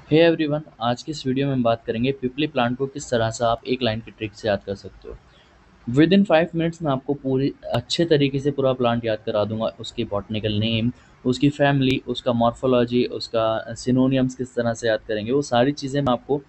Hey everyone, आज की इस वीडियो में हम बात करेंगे पिपली प्लांट को किस तरह से आप एक लाइन की ट्रिक से याद कर सकते हो। विद इन 5 मिनट्स में आपको पूरी अच्छे तरीके से पूरा प्लांट याद करा दूंगा। उसकी बॉटनिकल नेम, उसकी फैमिली, उसका मॉर्फोलॉजी, उसका सिनोनियम्स किस तरह से याद करेंगे, वो सारी चीज़ें मैं आपको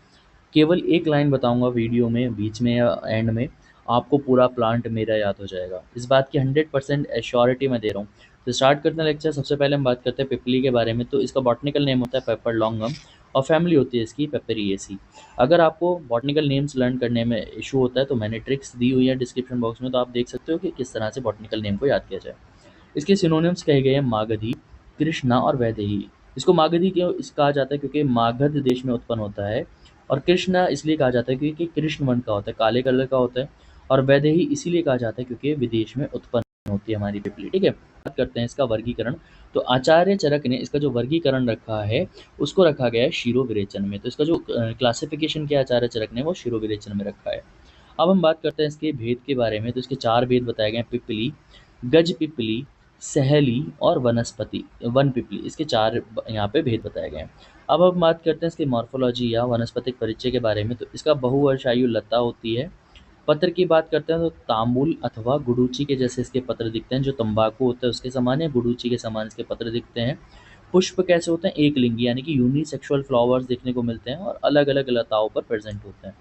केवल एक लाइन बताऊंगा वीडियो में, बीच में या एंड में। आपको पूरा प्लांट मेरा याद हो जाएगा, इस बात की 100% एश्योरिटी मैं दे रहा हूँ। तो स्टार्ट करते हैं लेक्चर। सबसे पहले हम बात करते हैं पिपली के बारे में। तो इसका बॉटनिकल नेम होता है पेपर लॉन्गम और फैमिली होती है इसकी पेपरिएसी। अगर आपको बॉटनिकल नेम्स लर्न करने में इशू होता है तो मैंने ट्रिक्स दी हुई है डिस्क्रिप्शन बॉक्स में, तो आप देख सकते हो कि किस तरह से बॉटनिकल नेम को याद किया जाए। इसके सिनोनिम्स कहे गए हैं मागधी, कृष्णा और वैदेही। इसको मागधी क्यों कहा जाता है? क्योंकि मागध देश में उत्पन्न होता है। और कृष्णा इसलिए कहा जाता है क्योंकि कृष्ण वर्ण का होता है, काले कलर का होता है। और वैदेही इसीलिए कहा जाता है क्योंकि विदेश में उत्पन्न होती है हमारी पिपली। ठीक है, बात करते हैं इसका वर्गीकरण। तो आचार्य चरक ने इसका जो वर्गीकरण रखा है उसको रखा गया है शिरो विरेचन में। तो इसका जो क्लासिफिकेशन किया आचार्य चरक ने वो शिरो विरेचन में रखा है। अब हम बात करते हैं इसके भेद के बारे में। तो इसके 4 भेद बताए गए हैं: पिपली, गज पिपली, सहेली और वनस्पति वन पिपली। इसके 4 यहाँ पे भेद बताए गए हैं। अब हम बात करते हैं इसके मॉर्फोलॉजी या वनस्पतिक परिचय के बारे में। तो इसका बहुवर्षायु लता होती है। पत्र की बात करते हैं तो तांबुल अथवा गुडूची के जैसे इसके पत्र दिखते हैं। जो तंबाकू होता है उसके समान है, गुडूची के समान इसके पत्र दिखते हैं। पुष्प कैसे होते हैं? एक लिंगी यानी कि यूनिसेक्सुअल फ्लावर्स देखने को मिलते हैं और अलग अलग लताओं पर प्रेजेंट होते हैं।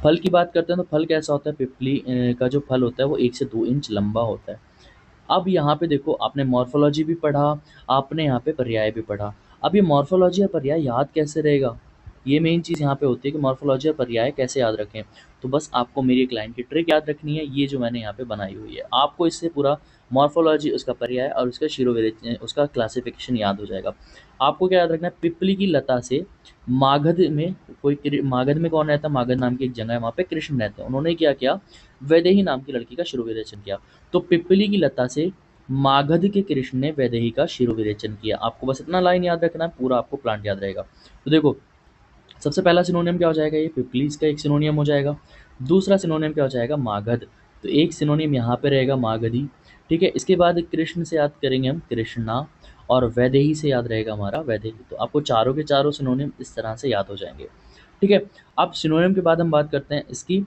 फल की बात करते हैं तो फल कैसा होता है? पिपली का जो फल होता है वो 1 से 2 इंच लंबा होता है। अब यहाँ पे देखो, आपने मॉर्फोलॉजी भी पढ़ा, आपने यहाँ पे पर्याय भी पढ़ा। अब ये मॉर्फोलॉजी और पर्याय याद कैसे रहेगा? ये मेन चीज़ यहाँ पे होती है कि मॉर्फोलॉजी और पर्याय कैसे याद रखें। तो बस आपको मेरी एक लाइन की ट्रिक याद रखनी है, ये जो मैंने यहाँ पे बनाई हुई है। आपको इससे पूरा मॉर्फोलॉजी, उसका पर्याय और उसका शिरोविरेचन, उसका क्लासिफिकेशन याद हो जाएगा। आपको क्या याद रखना है? पिपली की लता से मागध में मागध में कौन रहता है? मागध नाम की एक जगह है, वहाँ पे कृष्ण रहते हैं। उन्होंने क्या किया? वैदेही नाम की लड़की का शिरोविरेचन किया। तो पिपली की लता से मागध के कृष्ण ने वैदेही का शिरोविरेचन किया। आपको बस इतना लाइन याद रखना है, पूरा आपको प्लांट याद रहेगा। तो देखो, सबसे पहला सिनोनियम क्या हो जाएगा? ये पिपली इसका एक सिनोनियम हो जाएगा। दूसरा सिनोनियम क्या हो जाएगा? मागध। तो एक सिनोनियम यहाँ पे रहेगा मागधी। ठीक है, इसके बाद कृष्ण से याद करेंगे हम कृष्णा, और वैदेही से याद रहेगा हमारा वैदेही। तो आपको चारों के चारों सिनोनियम इस तरह से याद हो जाएंगे। ठीक है, अब सिनोनियम के बाद हम बात करते हैं इसकी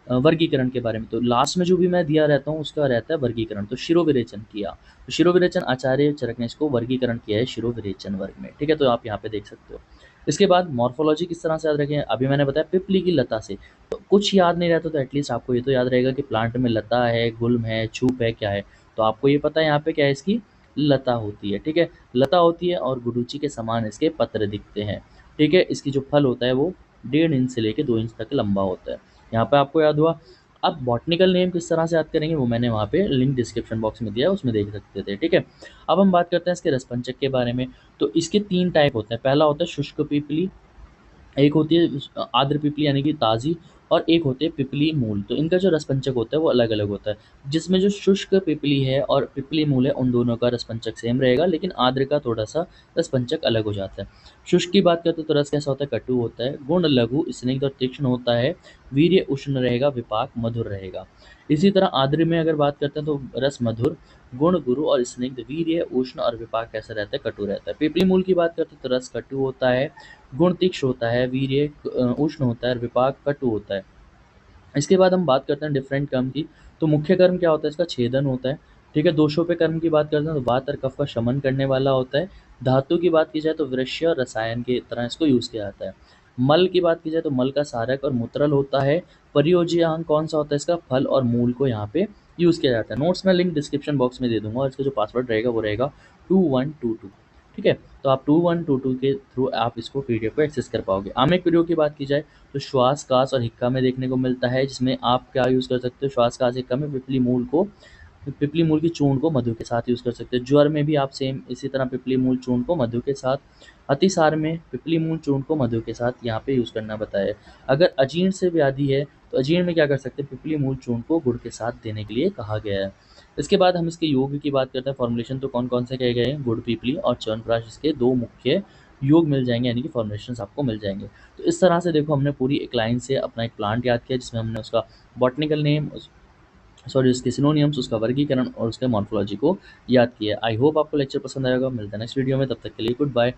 वर्गीकरण के बारे में। तो लास्ट में जो भी मैं दिया रहता हूँ उसका रहता है वर्गीकरण। तो शिरोविरेचन किया, तो शिरोविरेचन आचार्य चरक ने इसको वर्गीकरण किया है शिरोविरेचन वर्ग में। ठीक है, तो आप यहाँ पे देख सकते हो। इसके बाद मॉर्फोलॉजी किस तरह से याद रखें? अभी मैंने बताया पिपली की लता से। तो कुछ याद नहीं रहता तो एटलीस्ट आपको ये तो याद रहेगा कि प्लांट में लता है, गुल्म है, छूप है, क्या है। तो आपको ये पता है यहाँ पे क्या है? इसकी लता होती है। ठीक है, लता होती है और गुडूची के समान इसके पत्र दिखते हैं। ठीक है, इसकी जो फल होता है वो 1.5 इंच से लेकर 2 इंच तक लंबा होता है। यहाँ पे आपको याद हुआ। अब बॉटनिकल नेम किस तरह से याद करेंगे वो मैंने वहाँ पे लिंक डिस्क्रिप्शन बॉक्स में दिया है, उसमें देख सकते थे। ठीक है, अब हम बात करते हैं इसके रसपंचक के बारे में। तो इसके 3 टाइप होते हैं। पहला होता है शुष्क पीपली, एक होती है आर्द्र पिपली यानी कि ताज़ी, और एक होती है पिपली मूल। तो इनका जो रसपंचक होता है वो अलग अलग होता है। जिसमें जो शुष्क पिपली है और पिपली मूल है उन दोनों का रसपंचक सेम रहेगा, लेकिन आर्द्र का थोड़ा सा रसपंचक अलग हो जाता है। शुष्क की बात करते हैं तो रस कैसा होता है? कटु होता है, गुण लघु स्निग्ध और तीक्ष्ण होता है, वीर्य उष्ण रहेगा, विपाक मधुर रहेगा। इसी तरह आर्द्र में अगर बात करते हैं तो रस मधुर, गुण गुरु और स्निग्ध, वीर्य उष्ण और विपाक कैसा रहता है? कटु रहता है। पिपली मूल की बात करते हैं तो रस कटु होता है, गुण तीक्ष्ण होता है, वीर्य उष्ण होता है और विपाक कटु होता है। इसके बाद हम बात करते हैं डिफरेंट कर्म की। तो मुख्य कर्म क्या होता है? इसका छेदन होता है। ठीक है, दोषों पे कर्म की बात करते हैं तो वात और कफ का शमन करने वाला होता है। धातु की बात की जाए तो वृक्ष और रसायन की तरह इसको यूज़ किया जाता है। मल की बात की जाए तो मल का सारक और मूत्रल होता है। परियोज्यांग कौन सा होता है इसका? फल और मूल को यहाँ पे यूज़ किया जाता है। नोट्स में लिंक डिस्क्रिप्शन बॉक्स में दे दूंगा और इसका जो पासवर्ड रहेगा वो रहेगा 2122। ठीक है, तो आप 2122 के थ्रू आप इसको पीडीएफ को एक्सेस कर पाओगे। आमेक वीडियो की बात की जाए तो श्वास, कास और हिक्का में देखने को मिलता है, जिसमें आप क्या यूज़ कर सकते हो? श्वास, कास, हिक्का में पिपली मूल की चूर्ण को मधु के साथ यूज़ कर सकते हो। ज्वर में भी आप सेम इसी तरह पिपली मूल चूर्ण को मधु के साथ। अतिसार में पिपली मूल चूर्ण को मधु के साथ यहाँ पे यूज़ करना बताया है। अगर अजीर्ण से व्याधि है तो अजीर्ण में क्या कर सकते हैं? पिपली मूल चूर्ण को गुड़ के साथ देने के लिए कहा गया है। इसके बाद हम इसके योग की बात करते हैं। फॉर्मुलेशन तो कौन कौन से कहे गए हैं? गुड़, पीपली और च्यवनप्राश, इसके 2 मुख्य योग मिल जाएंगे, यानी कि फॉर्मुलेशंस आपको मिल जाएंगे। तो इस तरह से देखो, हमने पूरी एक लाइन से अपना एक प्लांट याद किया, जिसमें हमने उसका बॉटनिकल नेम, सॉरी उसके सिनोनियम्स, उसका वर्गीकरण और उसके मॉर्फोलॉजी को याद किया। आई होप आपको लेक्चर पसंद आएगा। मिलता है नेक्स्ट वीडियो में, तब तक के लिए गुड बाय।